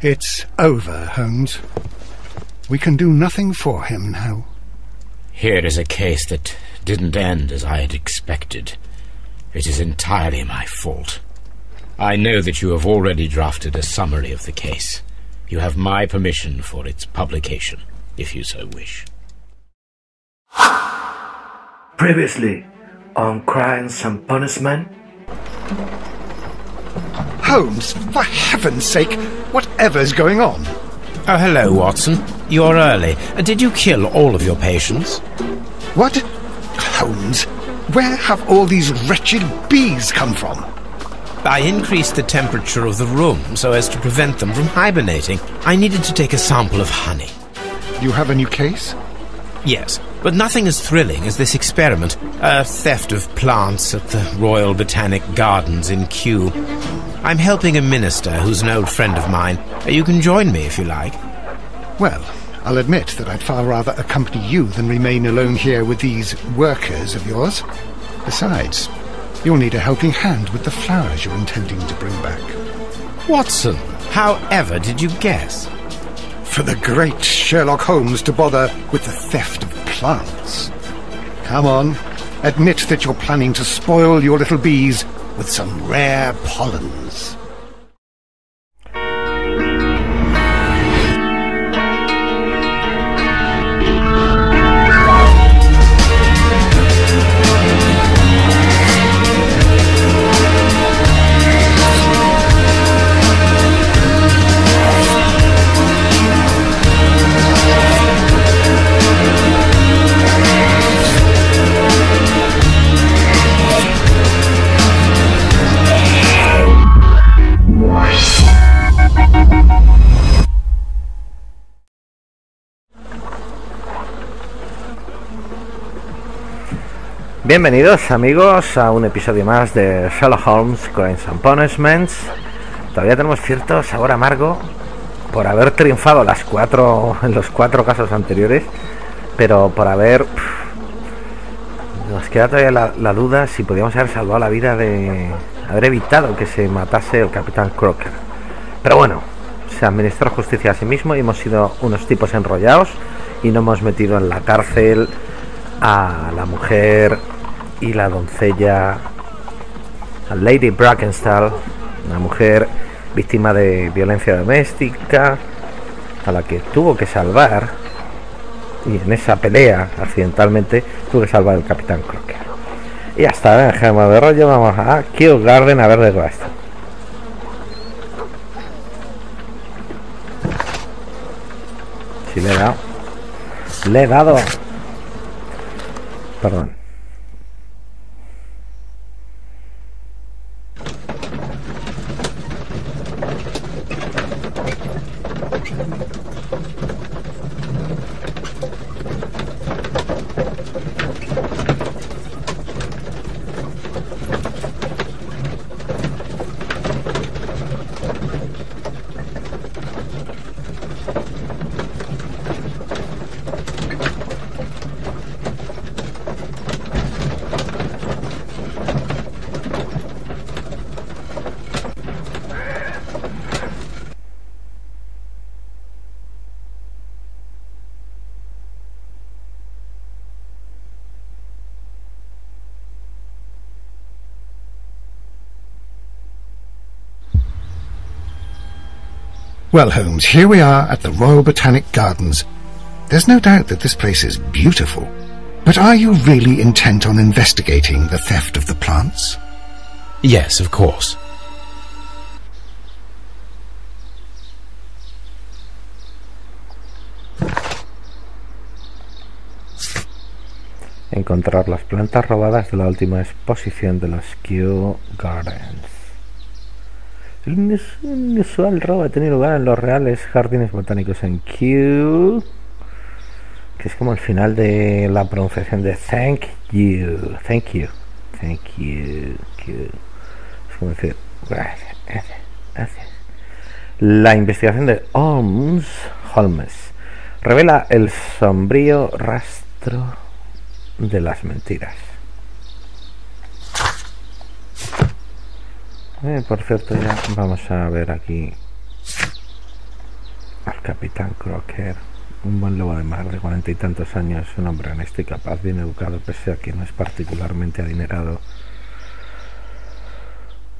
It's over, Holmes. We can do nothing for him now. Here is a case that didn't end as I had expected. It is entirely my fault. I know that you have already drafted a summary of the case. You have my permission for its publication, if you so wish. Previously on Crimes and Punishments. Holmes, for heaven's sake, whatever's going on? Oh, hello, Watson. You're early. Did you kill all of your patients? What? Holmes, where have all these wretched bees come from? I increased the temperature of the room so as to prevent them from hibernating. I needed to take a sample of honey. You have a new case? Yes, but nothing as thrilling as this experiment. A theft of plants at the Royal Botanic Gardens in Kew. I'm helping a minister who's an old friend of mine. You can join me if you like. Well, I'll admit that I'd far rather accompany you than remain alone here with these workers of yours. Besides, you'll need a helping hand with the flowers you're intending to bring back. Watson, however did you guess? For the great Sherlock Holmes to bother with the theft of plants. Come on, admit that you're planning to spoil your little bees with some rare pollens. Bienvenidos amigos a un episodio más de Sherlock Holmes Crimes Punishments. Todavía tenemos cierto sabor amargo por haber triunfado en los cuatro casos anteriores, pero por haber... nos queda todavía la duda si podíamos haber salvado la vida de... haber evitado que se matase el capitán Crocker. Pero bueno, se administró justicia a sí mismo y hemos sido unos tipos enrollados y no hemos metido en la cárcel a la mujer y la doncella, a Lady Brackenstall, una mujer víctima de violencia doméstica, a la que tuvo que salvar, y en esa pelea accidentalmente tuvo que salvar el capitán Crocker. Y ya está, dejemos de rollo, vamos a Kew Gardens a ver de qué va esto. Sí, le he dado. Perdón. Well, Holmes, here we are at the Royal Botanic Gardens. There's no doubt that this place is beautiful. But are you really intent on investigating the theft of the plants? Yes, of course. Encontrar las plantas robadas de la última exposición de los Kew Gardens. El inusual robo ha tenido lugar en los reales jardines botánicos en Kew, que es como el final de la pronunciación de thank you. Es como decir gracias. La investigación de Holmes revela el sombrío rastro de las mentiras. Por cierto, ya vamos a ver aquí Al capitán Crocker, un buen lobo de mar de 40 y tantos años, un hombre honesto y capaz, bien educado, pese a que no es particularmente adinerado.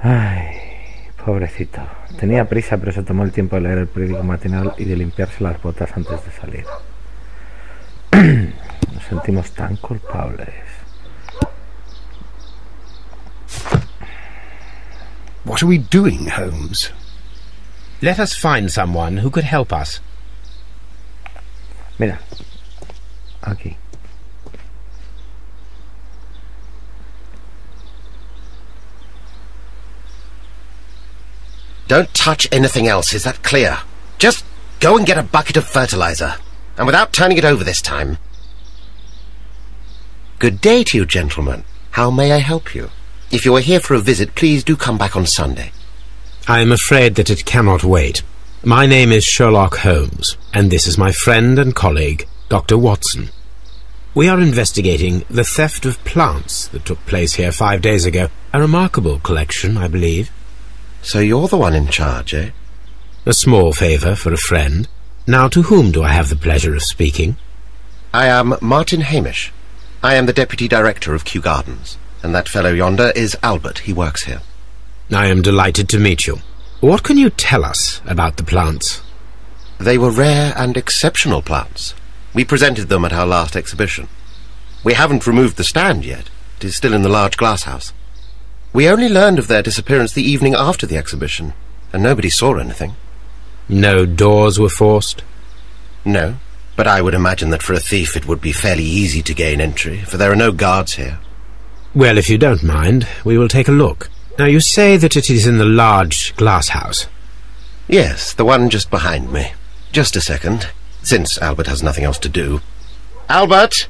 Ay, pobrecito. Tenía prisa, pero se tomó el tiempo de leer el periódico matinal y de limpiarse las botas antes de salir. Nos sentimos tan culpables. What are we doing, Holmes? Let us find someone who could help us. Mira, aquí. Don't touch anything else, is that clear? Just go and get a bucket of fertilizer, and without turning it over this time. Good day to you, gentlemen. How may I help you? If you are here for a visit, please do come back on Sunday. I am afraid that it cannot wait. My name is Sherlock Holmes, and this is my friend and colleague, Dr. Watson. We are investigating the theft of plants that took place here 5 days ago. A remarkable collection, I believe. So you're the one in charge, eh? A small favour for a friend. Now, to whom do I have the pleasure of speaking? I am Martin Hamish. I am the Deputy Director of Kew Gardens, and that fellow yonder is Albert. He works here. I am delighted to meet you. What can you tell us about the plants? They were rare and exceptional plants. We presented them at our last exhibition. We haven't removed the stand yet. It is still in the large glass house. We only learned of their disappearance the evening after the exhibition, and nobody saw anything. No doors were forced? No, but I would imagine that for a thief it would be fairly easy to gain entry, for there are no guards here. Well, if you don't mind, we will take a look. Now, you say that it is in the large glass house. Yes, the one just behind me. Just a second, since Albert has nothing else to do. Albert,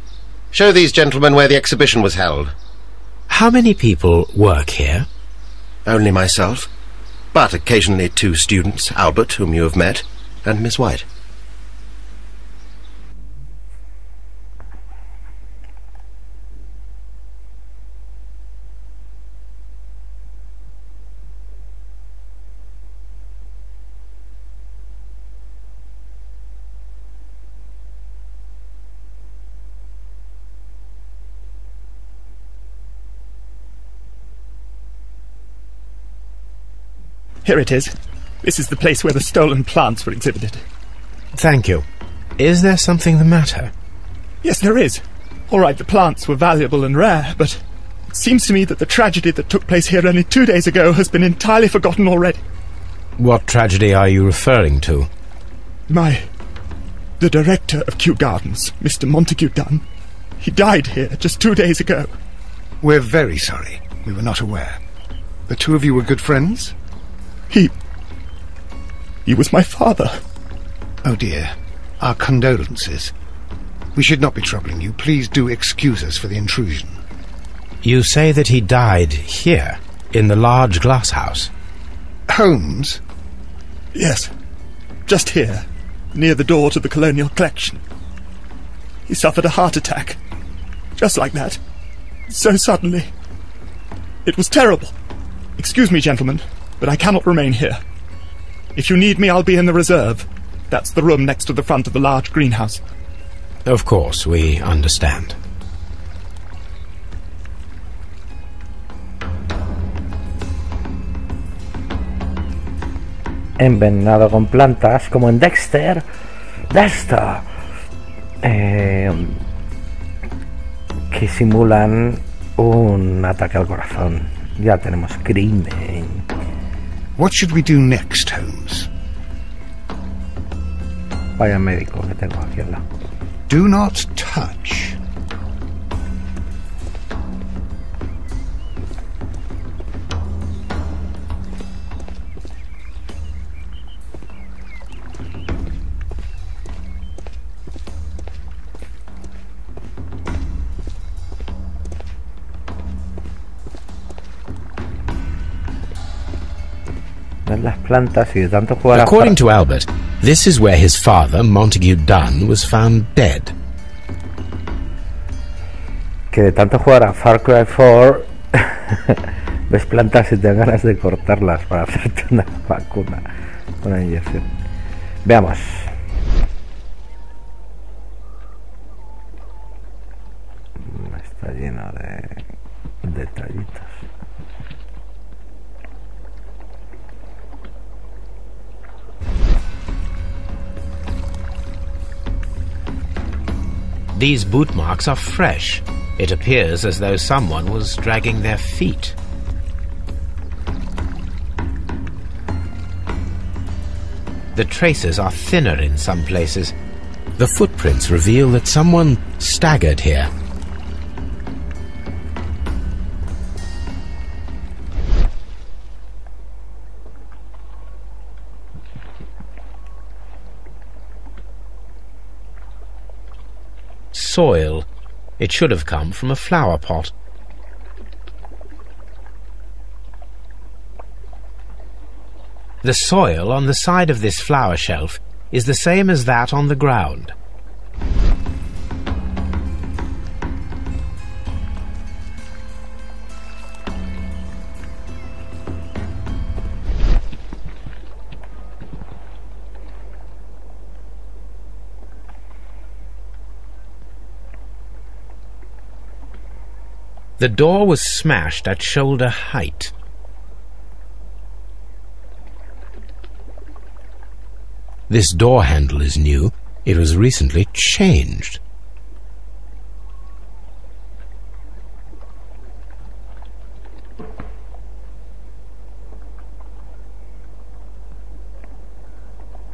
show these gentlemen where the exhibition was held. How many people work here? Only myself, but occasionally 2 students, Albert, whom you have met, and Miss White. Here it is. This is the place where the stolen plants were exhibited. Thank you. Is there something the matter? Yes, there is. All right, the plants were valuable and rare, but it seems to me that the tragedy that took place here only 2 days ago has been entirely forgotten already. What tragedy are you referring to? The director of Kew Gardens, Mr. Montague Dunn, he died here just 2 days ago. We're very sorry. We were not aware. The two of you were good friends? He was my father. Oh dear. Our condolences. We should not be troubling you. Please do excuse us for the intrusion. You say that he died here, in the large glass house? Holmes? Yes, just here, near the door to the colonial collection. He suffered a heart attack. Just like that. So suddenly. It was terrible. Excuse me, gentlemen, but I cannot remain here. If you need me, I'll be in the reserve. That's the room next to the front of the large greenhouse. Of course, we understand. Envenenado con plantas, como en Dexter. Que simulan un ataque al corazón. Ya tenemos crimen. What should we do next, Holmes? Vaya médico que tengo aquí al lado. Do not touch. Las plantas y de tanto jugar According to Albert, this is where his father, Montague Dunn, was found dead. Que de tanto jugar a Far Cry 4 ves plantas y te dan ganas de cortarlas para hacerte una vacuna, una inyección. Veamos. Está lleno de detallitos. These boot marks are fresh. It appears as though someone was dragging their feet. The traces are thinner in some places. The footprints reveal that someone staggered here. Soil. It should have come from a flower pot. The soil on the side of this flower shelf is the same as that on the ground. The door was smashed at shoulder height. This door handle is new. It was recently changed.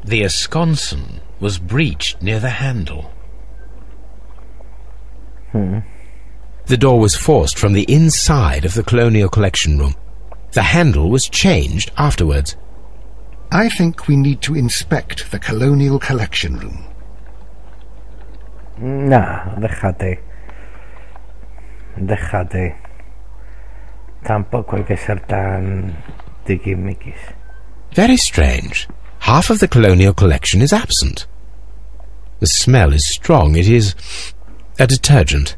The esconsson was breached near the handle. The door was forced from the inside of the Colonial Collection Room. The handle was changed afterwards. I think we need to inspect the Colonial Collection Room. Nah, déjate. Déjate. Tampoco hay que ser tan tiquismiquis. Very strange. Half of the Colonial Collection is absent. The smell is strong. It is a detergent.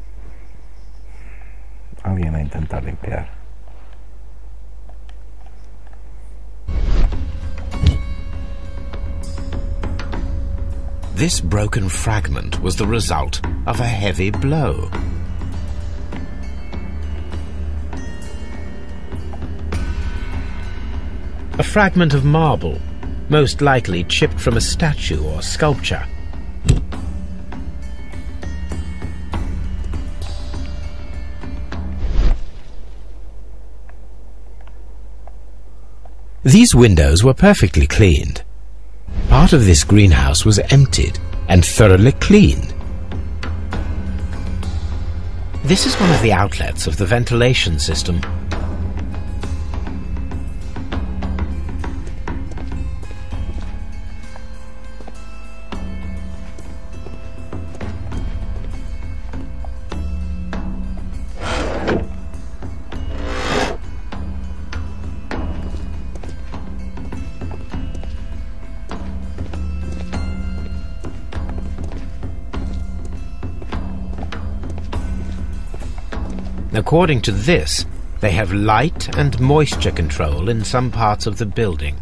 Alguien ha intentado limpiar. This broken fragment was the result of a heavy blow. A fragment of marble, most likely chipped from a statue or sculpture. These windows were perfectly cleaned. Part of this greenhouse was emptied and thoroughly cleaned. This is one of the outlets of the ventilation system. According to this, they have light and moisture control in some parts of the building.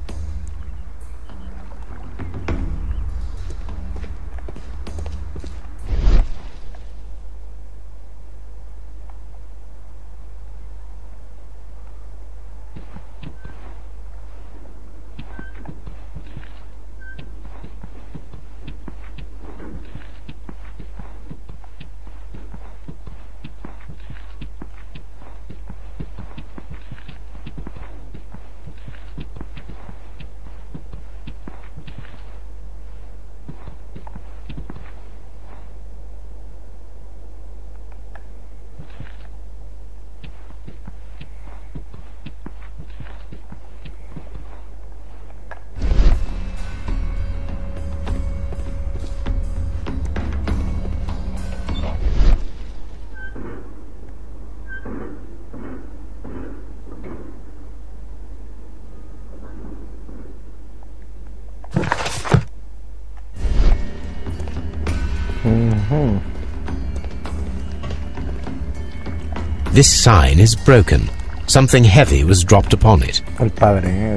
This sign is broken. Something heavy was dropped upon it. El padre,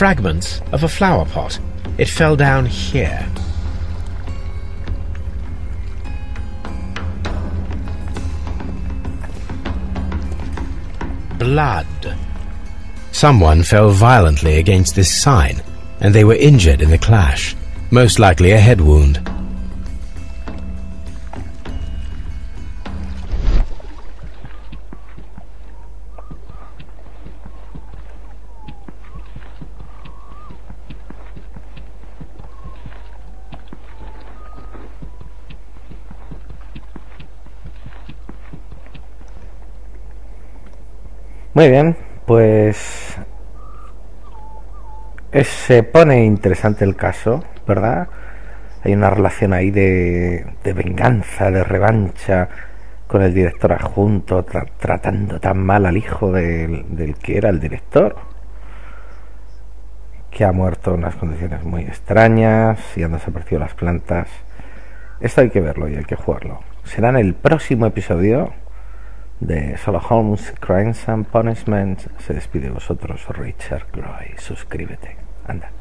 fragments of a flower pot. It fell down here. Blood. Someone fell violently against this sign, and they were injured in the clash, most likely a head wound. Muy bien, pues se pone interesante el caso, ¿verdad? Hay una relación ahí de venganza, de revancha con el director adjunto, tratando tan mal al hijo del que era el director, que ha muerto en unas condiciones muy extrañas y han desaparecido las plantas. Esto hay que verlo y hay que jugarlo. Será en el próximo episodio de Sherlock Holmes Crimes Punishments. Se despide de vosotros Richard Groy. Suscríbete. Anda.